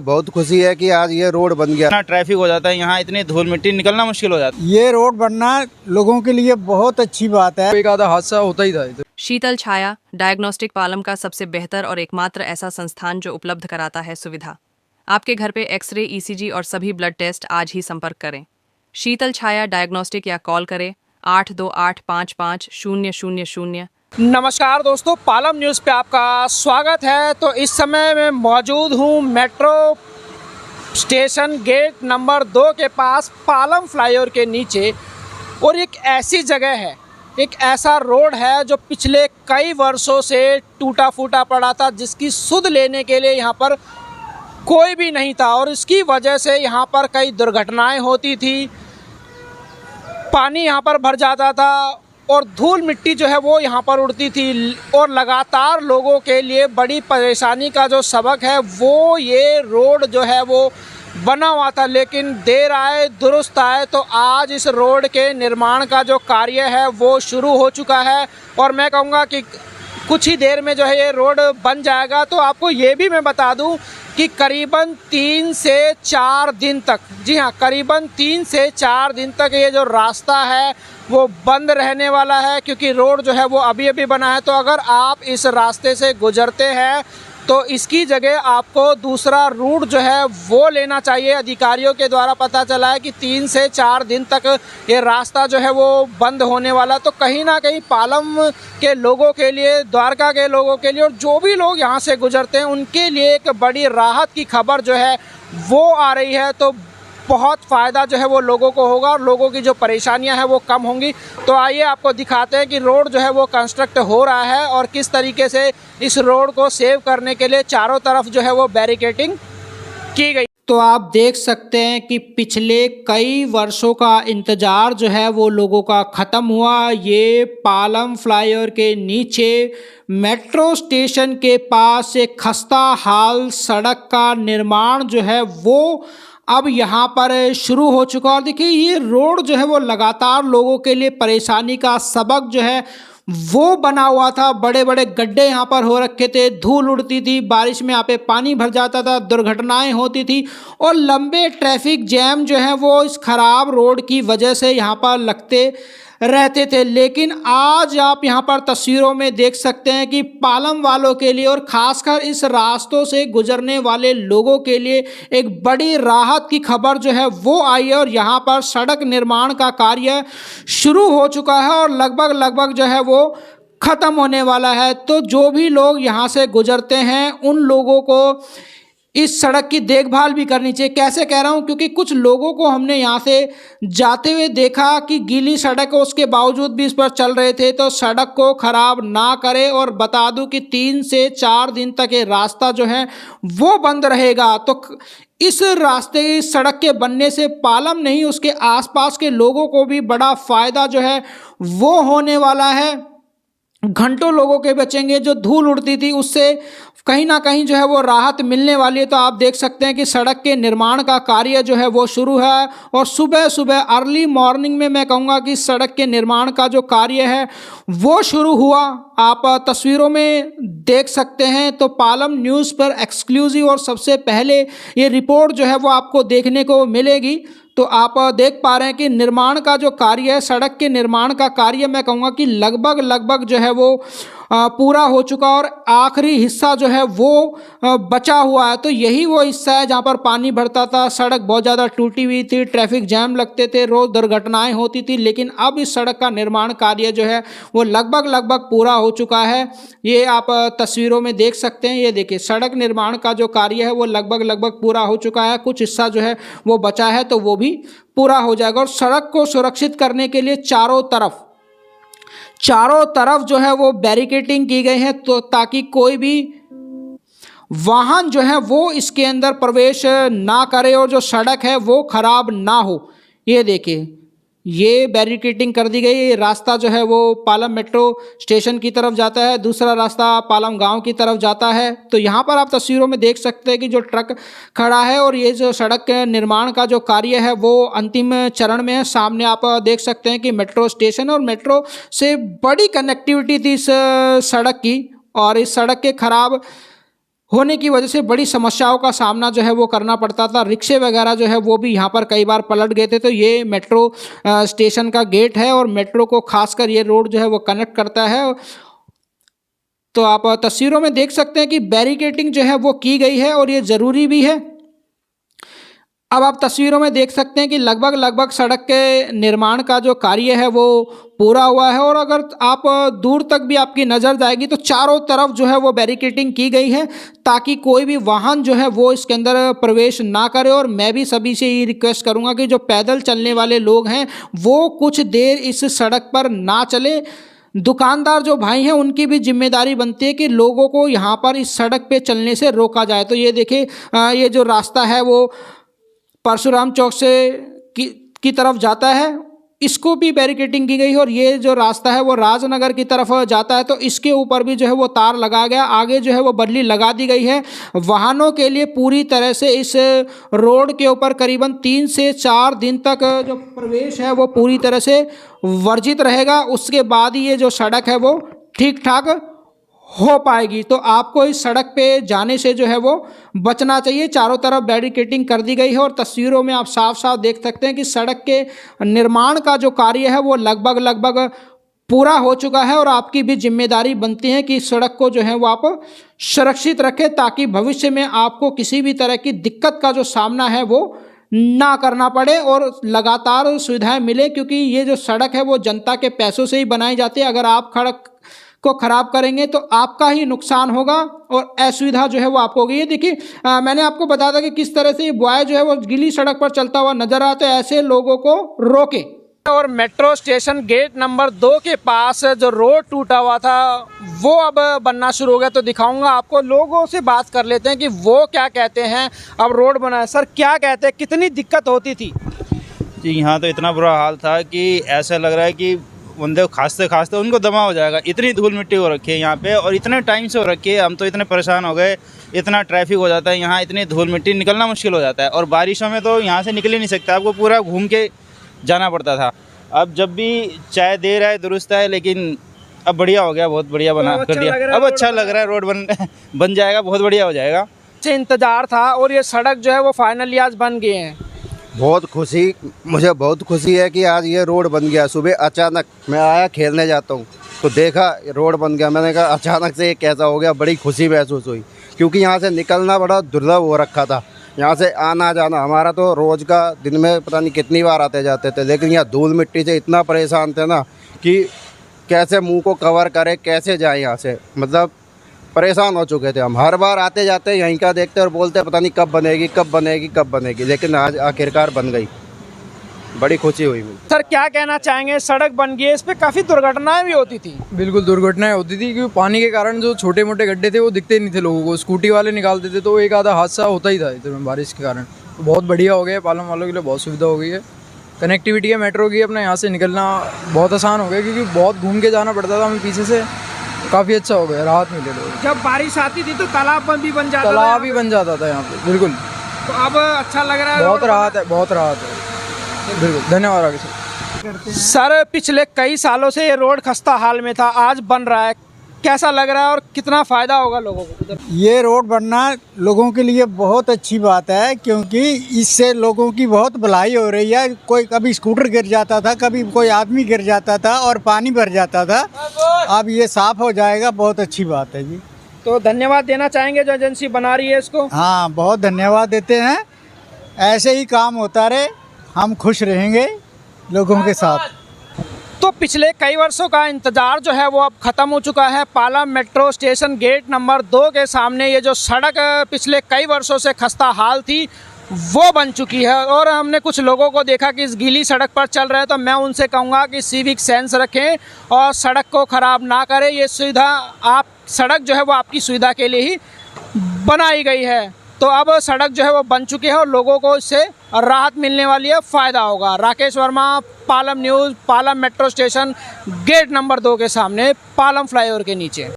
बहुत खुशी है कि आज ये रोड बन गया। इतना ट्रैफिक हो जाता है यहाँ, इतनी धूल मिट्टी निकलना मुश्किल हो जाता है। ये रोड बनना लोगों के लिए बहुत अच्छी बात है। एक आधा हादसा होता ही था। शीतल छाया डायग्नोस्टिक पालम का सबसे बेहतर और एकमात्र ऐसा संस्थान जो उपलब्ध कराता है सुविधा। आपके घर पे एक्सरे, ईसीजी और सभी ब्लड टेस्ट आज ही संपर्क करें। शीतल छाया डायग्नोस्टिक या कॉल करें 82855000। नमस्कार दोस्तों, पालम न्यूज़ पे आपका स्वागत है। तो इस समय मैं मौजूद हूँ मेट्रो स्टेशन गेट नंबर 2 के पास, पालम फ्लाईओवर के नीचे। और एक ऐसी जगह है, एक ऐसा रोड है जो पिछले कई वर्षों से टूटा फूटा पड़ा था, जिसकी सुध लेने के लिए यहाँ पर कोई भी नहीं था। और इसकी वजह से यहाँ पर कई दुर्घटनाएं होती थी, पानी यहाँ पर भर जाता था और धूल मिट्टी जो है वो यहाँ पर उड़ती थी। और लगातार लोगों के लिए बड़ी परेशानी का जो सबक है वो ये रोड जो है वो बना हुआ था। लेकिन देर आए दुरुस्त आए, तो आज इस रोड के निर्माण का जो कार्य है वो शुरू हो चुका है। और मैं कहूँगा कि कुछ ही देर में जो है ये रोड बन जाएगा। तो आपको ये भी मैं बता दूं कि करीबन 3 से 4 दिन तक, जी हाँ, करीबन 3 से 4 दिन तक ये जो रास्ता है वो बंद रहने वाला है, क्योंकि रोड जो है वो अभी अभी बना है। तो अगर आप इस रास्ते से गुजरते हैं तो इसकी जगह आपको दूसरा रूट जो है वो लेना चाहिए। अधिकारियों के द्वारा पता चला है कि 3 से 4 दिन तक ये रास्ता जो है वो बंद होने वाला। तो कहीं ना कहीं पालम के लोगों के लिए, द्वारका के लोगों के लिए और जो भी लोग यहाँ से गुजरते हैं उनके लिए एक बड़ी राहत की खबर जो है वो आ रही है। तो बहुत फ़ायदा जो है वो लोगों को होगा और लोगों की जो परेशानियां हैं वो कम होंगी। तो आइए आपको दिखाते हैं कि रोड जो है वो कंस्ट्रक्ट हो रहा है और किस तरीके से इस रोड को सेव करने के लिए चारों तरफ जो है वो बैरिकेडिंग की गई। तो आप देख सकते हैं कि पिछले कई वर्षों का इंतज़ार जो है वो लोगों का ख़त्म हुआ। ये पालम फ्लाईओवर के नीचे मेट्रो स्टेशन के पास एक खस्ता हाल सड़क का निर्माण जो है वो अब यहाँ पर शुरू हो चुका। और देखिए ये रोड जो है वो लगातार लोगों के लिए परेशानी का सबक जो है वो बना हुआ था। बड़े बड़े गड्ढे यहाँ पर हो रखे थे, धूल उड़ती थी, बारिश में यहाँ पे पानी भर जाता था, दुर्घटनाएं होती थी और लंबे ट्रैफिक जैम जो है वो इस खराब रोड की वजह से यहाँ पर लगते रहते थे। लेकिन आज आप यहाँ पर तस्वीरों में देख सकते हैं कि पालम वालों के लिए और ख़ासकर इस रास्तों से गुजरने वाले लोगों के लिए एक बड़ी राहत की खबर जो है वो आई है। और यहाँ पर सड़क निर्माण का कार्य शुरू हो चुका है और लगभग जो है वो ख़त्म होने वाला है। तो जो भी लोग यहाँ से गुजरते हैं उन लोगों को इस सड़क की देखभाल भी करनी चाहिए। कैसे कह रहा हूँ, क्योंकि कुछ लोगों को हमने यहाँ से जाते हुए देखा कि गीली सड़क है, उसके बावजूद भी इस पर चल रहे थे। तो सड़क को ख़राब ना करें। और बता दूं कि 3 से 4 दिन तक ये रास्ता जो है वो बंद रहेगा। तो इस रास्ते, इस सड़क के बनने से पालम नहीं उसके आसपास के लोगों को भी बड़ा फ़ायदा जो है वो होने वाला है। घंटों लोगों के बचेंगे, जो धूल उड़ती थी उससे कहीं ना कहीं जो है वो राहत मिलने वाली है। तो आप देख सकते हैं कि सड़क के निर्माण का कार्य जो है वो शुरू है और सुबह सुबह अर्ली मॉर्निंग में मैं कहूँगा कि सड़क के निर्माण का जो कार्य है वो शुरू हुआ। आप तस्वीरों में देख सकते हैं। तो पालम न्यूज़ पर एक्सक्लूसिव और सबसे पहले ये रिपोर्ट जो है वो आपको देखने को मिलेगी। तो आप देख पा रहे हैं कि निर्माण का जो कार्य है, सड़क के निर्माण का कार्य मैं कहूँगा कि लगभग जो है वो पूरा हो चुका और आखिरी हिस्सा जो है वो बचा हुआ है। तो यही वो हिस्सा है जहाँ पर पानी भरता था, सड़क बहुत ज़्यादा टूटी हुई थी, ट्रैफिक जैम लगते थे, रोज़ दुर्घटनाएं होती थी। लेकिन अब इस सड़क का निर्माण कार्य जो है वो लगभग पूरा हो चुका है। ये आप तस्वीरों में देख सकते हैं। ये देखिए सड़क निर्माण का जो कार्य है वो लगभग पूरा हो चुका है। कुछ हिस्सा जो है वो बचा है तो वो भी पूरा हो जाएगा। और सड़क को सुरक्षित करने के लिए चारों तरफ जो है वो बैरिकेडिंग की गई है, तो ताकि कोई भी वाहन जो है वो इसके अंदर प्रवेश ना करे और जो सड़क है वो खराब ना हो। ये देखिए ये बैरिकेडिंग कर दी गई। ये रास्ता जो है वो पालम मेट्रो स्टेशन की तरफ जाता है, दूसरा रास्ता पालम गांव की तरफ जाता है। तो यहाँ पर आप तस्वीरों में देख सकते हैं कि जो ट्रक खड़ा है और ये जो सड़क के निर्माण का जो कार्य है वो अंतिम चरण में है। सामने आप देख सकते हैं कि मेट्रो स्टेशन और मेट्रो से बड़ी कनेक्टिविटी थी इस सड़क की। और इस सड़क के खराब होने की वजह से बड़ी समस्याओं का सामना जो है वो करना पड़ता था। रिक्शे वगैरह जो है वो भी यहाँ पर कई बार पलट गए थे। तो ये मेट्रो स्टेशन का गेट है और मेट्रो को खासकर ये रोड जो है वो कनेक्ट करता है। तो आप तस्वीरों में देख सकते हैं कि बैरिकेडिंग जो है वो की गई है और ये ज़रूरी भी है। अब आप तस्वीरों में देख सकते हैं कि लगभग सड़क के निर्माण का जो कार्य है वो पूरा हुआ है और अगर आप दूर तक भी आपकी नज़र जाएगी तो चारों तरफ जो है वो बैरिकेडिंग की गई है ताकि कोई भी वाहन जो है वो इसके अंदर प्रवेश ना करे। और मैं भी सभी से ये रिक्वेस्ट करूंगा कि जो पैदल चलने वाले लोग हैं वो कुछ देर इस सड़क पर ना चले। दुकानदार जो भाई हैं उनकी भी जिम्मेदारी बनती है कि लोगों को यहाँ पर इस सड़क पे चलने से रोका जाए। तो ये देखिए ये जो रास्ता है वो परशुराम चौक से की तरफ जाता है, इसको भी बैरिकेडिंग की गई है। और ये जो रास्ता है वो राजनगर की तरफ जाता है तो इसके ऊपर भी जो है वो तार लगाया गया, आगे जो है वो बल्ली लगा दी गई है। वाहनों के लिए पूरी तरह से इस रोड के ऊपर करीबन 3 से 4 दिन तक जो प्रवेश है वो पूरी तरह से वर्जित रहेगा। उसके बाद ही ये जो सड़क है वो ठीक ठाक हो पाएगी। तो आपको इस सड़क पे जाने से जो है वो बचना चाहिए। चारों तरफ बैरिकेडिंग कर दी गई है और तस्वीरों में आप साफ साफ देख सकते हैं कि सड़क के निर्माण का जो कार्य है वो लगभग पूरा हो चुका है। और आपकी भी जिम्मेदारी बनती है कि इस सड़क को जो है वो आप सुरक्षित रखें ताकि भविष्य में आपको किसी भी तरह की दिक्कत का जो सामना है वो ना करना पड़े और लगातार सुविधाएं मिले। क्योंकि ये जो सड़क है वो जनता के पैसों से ही बनाई जाती है। अगर आप सड़क को खराब करेंगे तो आपका ही नुकसान होगा और असुविधा जो है वो आपको होगी। ये देखिए मैंने आपको बताया था कि किस तरह से ये बॉय जो है वो गीली सड़क पर चलता हुआ नजर आता है। ऐसे लोगों को रोके। और मेट्रो स्टेशन गेट नंबर 2 के पास जो रोड टूटा हुआ था वो अब बनना शुरू हो गया। तो दिखाऊंगा आपको, लोगों से बात कर लेते हैं कि वो क्या कहते हैं। अब रोड बना है, सर क्या कहते हैं, कितनी दिक्कत होती थी? जी यहाँ तो इतना बुरा हाल था कि ऐसा लग रहा है कि बंदे खांसते खांसते उनको दमा हो जाएगा। इतनी धूल मिट्टी हो रखी है यहाँ पे और इतने टाइम से हो रखी है, हम तो इतने परेशान हो गए। इतना ट्रैफिक हो जाता है यहाँ, इतनी धूल मिट्टी निकलना मुश्किल हो जाता है। और बारिशों में तो यहाँ से निकल ही नहीं सकता, आपको पूरा घूम के जाना पड़ता था। अब जब भी चाय दे रहा है दुरुस्त है, लेकिन अब बढ़िया हो गया, बहुत बढ़िया बना कर दिया। अब अच्छा लग रहा है, रोड बन जाएगा, बहुत बढ़िया हो जाएगा। से इंतज़ार था और ये सड़क जो है वो फाइनली आज बन गए हैं। मुझे बहुत खुशी है कि आज ये रोड बन गया। सुबह अचानक मैं आया, खेलने जाता हूँ तो देखा रोड बन गया। मैंने कहा अचानक से ये कैसा हो गया, बड़ी खुशी महसूस हुई क्योंकि यहाँ से निकलना बड़ा दुर्लभ हो रखा था। यहाँ से आना जाना हमारा तो रोज़ का दिन में पता नहीं कितनी बार आते जाते थे, लेकिन यहाँ धूल मिट्टी से इतना परेशान थे ना कि कैसे मुंह को कवर करे, कैसे जाए यहाँ से, मतलब परेशान हो चुके थे हम। हर बार आते जाते यहीं का देखते और बोलते पता नहीं कब बनेगी कब बनेगी कब बनेगी, लेकिन आज आखिरकार बन गई, बड़ी खुशी हुई मुझे। सर क्या कहना चाहेंगे, सड़क बन गई है, इस पे काफ़ी दुर्घटनाएं भी होती थी? बिल्कुल दुर्घटनाएं होती थी क्योंकि पानी के कारण जो छोटे मोटे गड्ढे थे वो दिखते नहीं थे लोगों को। स्कूटी वाले निकालते थे तो एक आधा हादसा होता ही था इधर में बारिश के कारण। तो बहुत बढ़िया हो गया, पालम वालों के लिए बहुत सुविधा हो गई है। कनेक्टिविटी है मेट्रो की, अपना यहाँ से निकलना बहुत आसान हो गया क्योंकि बहुत घूम के जाना पड़ता था हमें पीछे से। काफ़ी अच्छा हो गया, राहत मिले लोग। जब बारिश आती थी तो तालाब भी बन जाता था, तालाब भी बन जाता था यहाँ पे। बिल्कुल, तो अब अच्छा लग रहा है, बहुत राहत है, बहुत राहत है। बिल्कुल, धन्यवाद। आगे सर पिछले कई सालों से ये रोड खस्ता हाल में था, आज बन रहा है, कैसा लग रहा है और कितना फ़ायदा होगा लोगों को? ये रोड बनना लोगों के लिए बहुत अच्छी बात है क्योंकि इससे लोगों की बहुत भलाई हो रही है। कोई कभी स्कूटर गिर जाता था, कभी कोई आदमी गिर जाता था और पानी भर जाता था, अब ये साफ़ हो जाएगा, बहुत अच्छी बात है जी। तो धन्यवाद देना चाहेंगे जो एजेंसी बना रही है इसको? हाँ, बहुत धन्यवाद देते हैं। ऐसे ही काम होता रहे, हम खुश रहेंगे लोगों के साथ। तो पिछले कई वर्षों का इंतज़ार जो है वो अब ख़त्म हो चुका है। Palam metro station gate number 2 के सामने ये जो सड़क पिछले कई वर्षों से खस्ता हाल थी वो बन चुकी है। और हमने कुछ लोगों को देखा कि इस गीली सड़क पर चल रहे हैं, तो मैं उनसे कहूँगा कि सिविक सेंस रखें और सड़क को ख़राब ना करें। ये सुविधा सड़क जो है वो आपकी सुविधा के लिए ही बनाई गई है। तो अब सड़क जो है वो बन चुकी है और लोगों को इससे राहत मिलने वाली है, फ़ायदा होगा। Rakesh Verma, Palam news, Palam metro station gate number 2 के सामने, पालम फ्लाईओवर के नीचे।